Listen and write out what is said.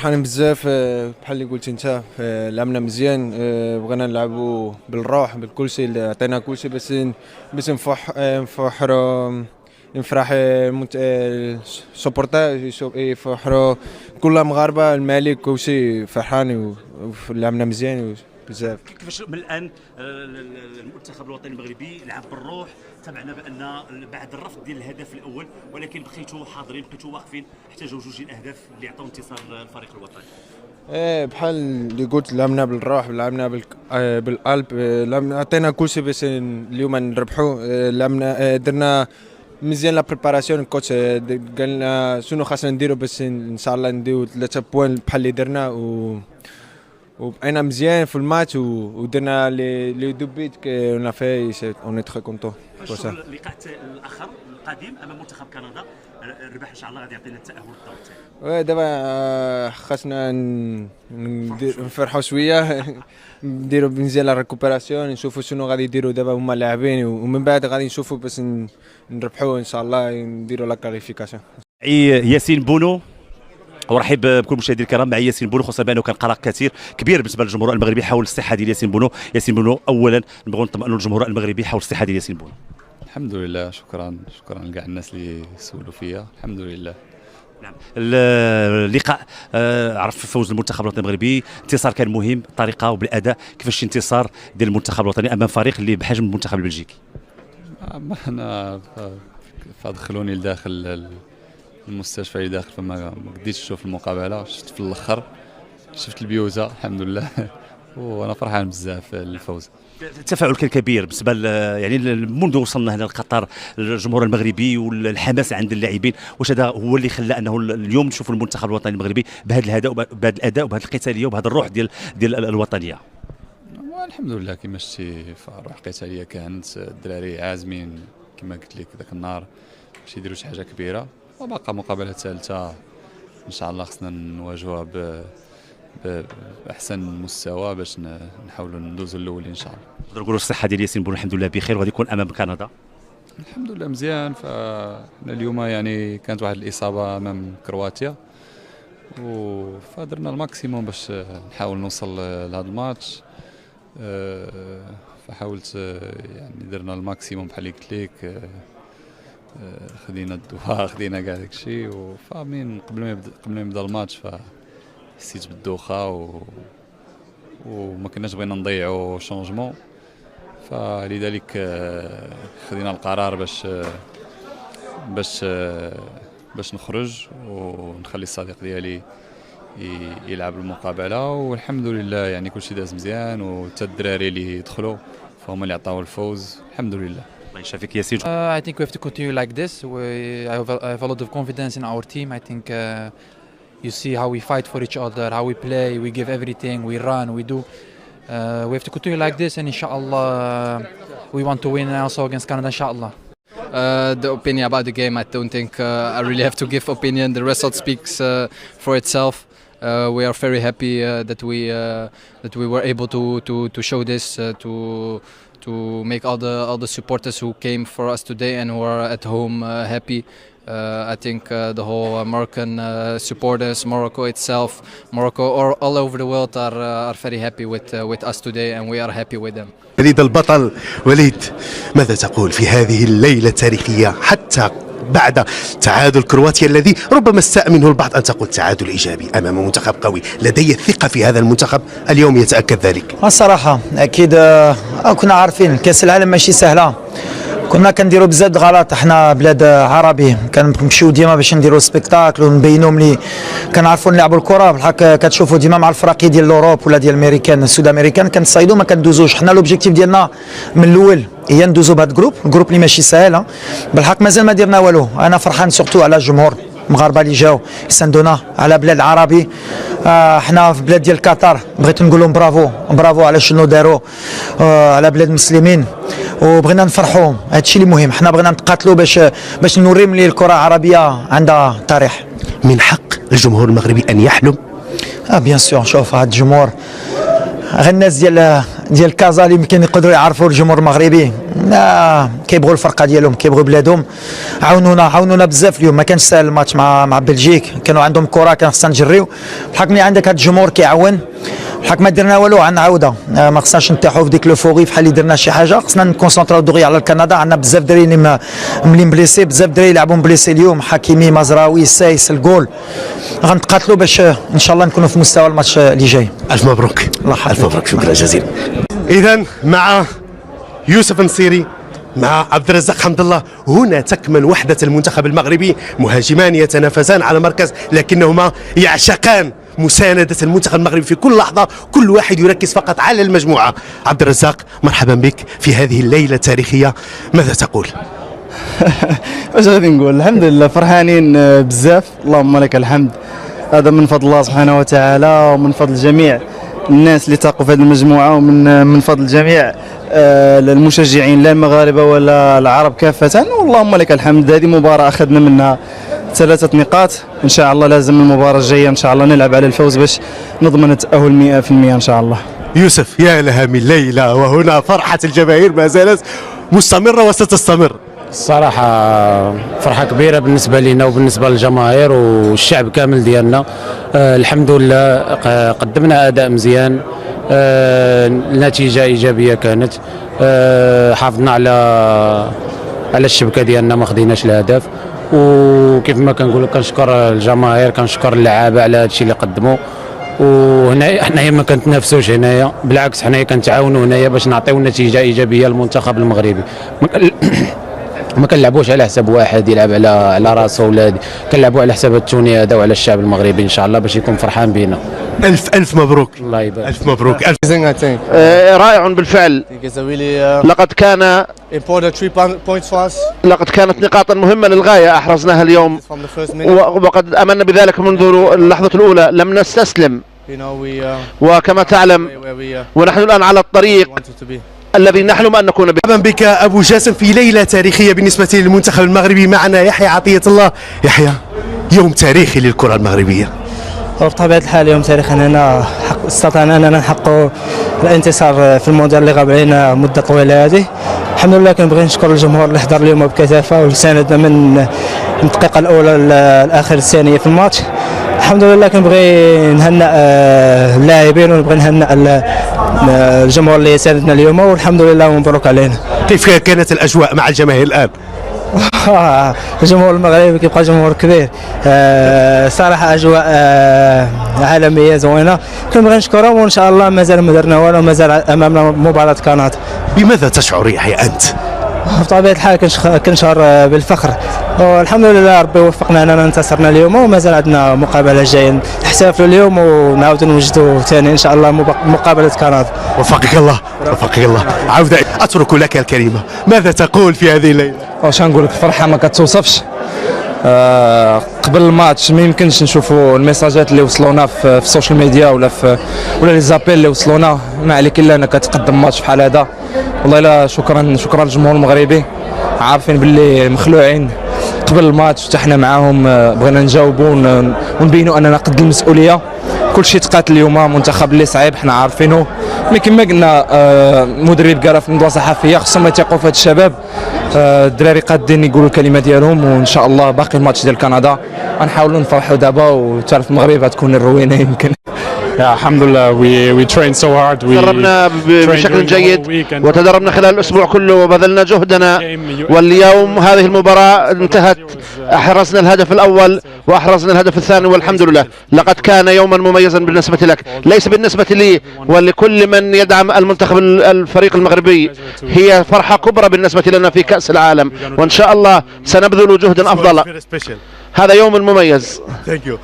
فرحان بزاف بحال اللي قلت انت لعبنا مزيان بغينا نلعبوا بالروح بالكل شيء اللي عطينا كل شيء باش نفرح سوبورتاج يفرحوا كل مغاربه الملك كل شيء فرحان ولعبنا مزيان بزاف. كيفاش من الان المنتخب الوطني المغربي لعب بالروح؟ سمعنا بان بعد الرفض ديال الهدف الاول ولكن بقيتوا حاضرين بقيتوا واقفين حتى جاو جوج الاهداف اللي عطاو انتصار للفريق الوطني. بحال اللي قلت لعبنا بالروح لعبنا بالقلب لعبنا عطينا كل شيء باش اليوم نربحوا. لعبنا درنا مزيان لا بريباراسيون. الكوتش قال لنا شنو خاصنا نديروا باش ان شاء الله نديروا 3 بوان بحال اللي درنا وبقينا مزيان في الماتش ودرنا لي دو بيت اون في اون تري كونتون. اللقاء الاخر القادم امام منتخب كندا الرباح ان شاء الله غادي يعطينا التاهل للدور الثاني. دابا خاصنا نفرحوا شويه نديروا مزيان لا ريكوبيراسيون نشوفوا شنو غادي يديروا دابا هما اللاعبين ومن بعد غادي نشوفوا باش نربحوا ان شاء الله نديروا لا كاليفيكاسيون. ياسين بونو، ارحب بكل المشاهدين الكرام مع ياسين بونو، خصوصا بانه كان قلق كثير كبير بالنسبه للجمهور المغربي حول الصحه ديال ياسين بونو. ياسين بونو، اولا نبغوا نطمئنوا الجمهور المغربي حول الصحه ديال ياسين بونو. الحمد لله، شكرا لكاع الناس اللي سولوا فيا، الحمد لله. نعم، اللقاء عرف فوز المنتخب الوطني المغربي، انتصار كان مهم بالطريقه وبالاداء. كيفاش انتصار ديال المنتخب الوطني امام فريق اللي بحجم المنتخب البلجيكي؟ انا فدخلوني لداخل المستشفى اللي داخل فما قديتش نشوف المقابله، شفت في الاخر شفت البيوزه الحمد لله وانا فرحان بزاف الفوز. التفاعل كان كبير بالنسبه يعني منذ وصلنا هنا لقطر، الجمهور المغربي والحماس عند اللاعبين، واش هذا هو اللي خلى انه اليوم نشوفوا المنتخب الوطني المغربي بهذا الاداء وبهذه القتاليه وبهذا الروح ديال الوطنيه؟ الحمد لله كما شتي الروح القتاليه كانت، الدراري عازمين كما قلت لك ذاك النهار باش يديروا شي حاجه كبيره، وباقا مقابله ثالثه ان شاء الله خصنا نواجهوها باحسن مستوى باش نحاولوا ندوزوا الاول ان شاء الله. نقدروا نقولوا الصحه ديال ياسين بونو الحمد لله بخير وغادي يكون امام كندا؟ الحمد لله مزيان. فاحنا اليوم يعني كانت واحد الاصابه امام كرواتيا فدرنا الماكسيموم باش نحاول نوصل لهذا الماتش، فحاولت يعني درنا الماكسيموم بحال اللي قلت لك، خدينا الدواء خدينا كاع داكشي، وفاهمين قبل ما يبدا الماتش حسيت بالدوخه وما كناش بغينا نضيعوا شونجمون، فلذلك خدينا القرار باش نخرج ونخلي الصديق ديالي يلعب المقابله، والحمد لله يعني كلشي داز مزيان، وحتى الدراري اللي دخلوا فهم اللي عطاو الفوز الحمد لله. الله يشافيك ياسين. I think we have to continue like this. I have a lot of confidence in our team. I think you see how we fight for each other, how we play, we give everything, we run, we do. We have to continue like this, and inshallah we want to win also against Canada, inshallah. The opinion about the game, I don't think I really have to give opinion. The result speaks for itself. We are very happy that we were able to show this to make all the supporters who came for us today and who are at home happy. I think the whole Moroccan supporters, Morocco itself, Morocco all over the world are very happy with us today, and we are happy with them. وليد البطل، وليد ماذا تقول في هذه الليلة التاريخية حتى بعد تعادل كرواتيا الذي ربما استاء منه البعض أن تقول تعادل إيجابي أمام منتخب قوي؟ لدي الثقة في هذا المنتخب، اليوم يتأكد ذلك. الصراحة أكيد كنا عارفين كأس العالم ماشي سهلة، كنا كنديروا بزاف د غلط، احنا بلاد عربي كنمشيو ديما باش نديروا سبيكتاكل ونبينوا ملي كنعرفوا نلعبوا الكره بالحق. كتشوفوا ديما مع الفرق ديال الاوروب ولا ديال الامريكان السود امريكان كنصايدوا ما كندوزوش. حنا لوبجيكتيف ديالنا من الاول هي ندوزوا بهذا الجروب اللي ماشي سهل بالحق. مازال ما درنا والو. انا فرحان سورتو على الجمهور المغاربه اللي جاو يساندونا على بلاد عربي. احنا في بلاد ديال قطر بغيت نقول لهم برافو على شنو داروا على بلاد المسلمين، وبغينا نفرحوهم. هادشي اللي مهم، حنا بغينا نتقاتلوا باش نوريو ملي الكره العربيه عندها تاريخ. من حق الجمهور المغربي ان يحلم. بيان سور. شوف هاد الجمهور غير الناس ديال ديال كازا اللي يمكن يقدروا يعرفوا الجمهور المغربي كيبغوا الفرقه ديالهم، كيبغوا بلادهم. عاونونا بزاف اليوم، ما كانش سهل الماتش مع بلجيك، كانوا عندهم كره كان خصنا نجريو. الحق ملي عندك هذا الجمهور كيعاون، الحق ما درنا والو، عندنا عوده، ما خصناش نطيحوا في ديك لوفوري فحال اللي درنا شي حاجه. خصنا نكونسونطراو دغيا على الكندا، عندنا بزاف دراري اللي مبليسي، بزاف دراري يلعبوا مبليسي اليوم، حكيمي، مزراوي، سايس، الجول. غنتقاتلوا باش ان شاء الله نكونوا في مستوى الماتش اللي جاي. الف مبروك. الله يحفظك. الف مبروك، شكرا جزيلا. اذا مع يوسف النصيري مع عبد الرزاق حمد الله هنا تكمن وحدة المنتخب المغربي، مهاجمان يتنافسان على مركز لكنهما يعشقان مساندة المنتخب المغربي في كل لحظة، كل واحد يركز فقط على المجموعة. عبد الرزاق مرحبا بك في هذه الليلة التاريخية، ماذا تقول؟ واش غادي نقول؟ الحمد لله فرحانين بزاف، اللهم لك الحمد. هذا من فضل الله سبحانه وتعالى ومن فضل جميع الناس اللي تاقوا في هذه المجموعة، ومن فضل جميع المشجعين لا المغاربة ولا العرب كافة، واللهم لك الحمد. هذه مباراة أخذنا منها 3 نقاط، إن شاء الله لازم المباراة الجاية إن شاء الله نلعب على الفوز باش نضمن التأهل 100% إن شاء الله. يوسف، يا لها من ليلة، وهنا فرحة الجماهير ما زالت مستمرة وستستمر. الصراحة فرحة كبيرة بالنسبة لنا وبالنسبة للجماهير والشعب كامل ديالنا. الحمد لله قدمنا أداء مزيان، النتيجة إيجابية كانت، حافظنا على الشبكة ديالنا، ما خديناش الهدف. وكيف ما كنقول كنشكر الجماهير، كنشكر اللعابة على هذا الشيء اللي قدموا. وهنايا حنايا ما كنتنافسوش هنايا، بالعكس حنايا كنتعاونوا هنايا باش نعطيو نتيجة إيجابية للمنتخب المغربي. ما كنلعبوش على حساب واحد يلعب على راسه ولا، كنلعبوا على حساب التوني هذا وعلى الشعب المغربي ان شاء الله باش يكون فرحان بينا. الف مبروك. الله يبارك. الف مبروك. رائع بالفعل. لقد كانت نقاطا مهمة للغاية أحرزناها اليوم، وقد أمنا بذلك منذ اللحظة الأولى، لم نستسلم. وكما تعلم ونحن الآن على الطريق الذي نحلم أن نكون به. مرحبا بك أبو جاسم في ليلة تاريخية بالنسبة للمنتخب المغربي. معنا يحيى عطية الله. يحيى، يوم تاريخي للكرة المغربية. وبطبيعة الحال يوم تاريخي، أننا استطعنا أننا نحقق الانتصار في المونديال اللي غاب علينا مدة طويلة هذه. الحمد لله. كنبغي نشكر الجمهور اللي حضر اليوم بكثافة واللي ساندنا من الدقيقة الأولى لآخر الثانية في الماتش. الحمد لله. كنبغي نهنئ اللاعبين ونبغي نهنئ الجمهور اللي ساندنا اليوم، والحمد لله ومبروك علينا. كيف كانت الأجواء مع الجماهير الآن؟ الجمهور المغربي كيبقى جمهور كبير، صراحة أجواء عالمية زوينة. كنبغي نشكرهم، وإن شاء الله مازال ما درنا والو، مازال أمامنا مباراة كندا. بماذا تشعر يحيى أنت؟ بطبيعة الحال كنشعر بالفخر، والحمد لله ربي وفقنا اننا انتصرنا اليوم، ومازال عندنا مقابله جايه نحتفلوا اليوم ونعاودوا نوجدوا ثاني ان شاء الله مقابله كندا. وفقك الله. وفقك الله. عودة، اترك لك الكلمه، ماذا تقول في هذه الليله؟ واش نقول لك، الفرحه ما كتوصفش. قبل الماتش ما يمكنش نشوفوا الميساجات اللي وصلونا في السوشيال ميديا ولا لي زابيل اللي وصلونا، ما عليك الا انك تقدم ماتش بحال هذا. والله لا، شكرا للجمهور المغربي. عارفين باللي مخلوعين قبل الماتش، حتى حنا معاهم بغينا نجاوبوا ونبينوا اننا قد المسؤوليه. كل شيء تقاتل اليوم، منتخب اللي صعيب حنا عارفينه، مي كما قلنا مدرب قال في ندوه صحفيه خصهم يثقوا في هاد الشباب. الدراري قادين يقولوا الكلمه ديالهم، وان شاء الله باقي الماتش ديال كندا غنحاولوا نفرحوا دابا، وتعرف المغرب غتكون الروينه يمكن. الحمد لله. we trained so hard. تدربنا بشكل جيد وتدربنا خلال الأسبوع كله وبذلنا جهدنا، واليوم هذه المباراة انتهت، أحرزنا الهدف الأول وأحرزنا الهدف الثاني، والحمد لله. لقد كان يوما مميزا بالنسبة لك، ليس بالنسبة لي ولكل من يدعم المنتخب الفريق المغربي. هي فرحة كبرى بالنسبة لنا في كأس العالم، وإن شاء الله سنبذل جهدا أفضل. هذا يوم مميز. شكرا.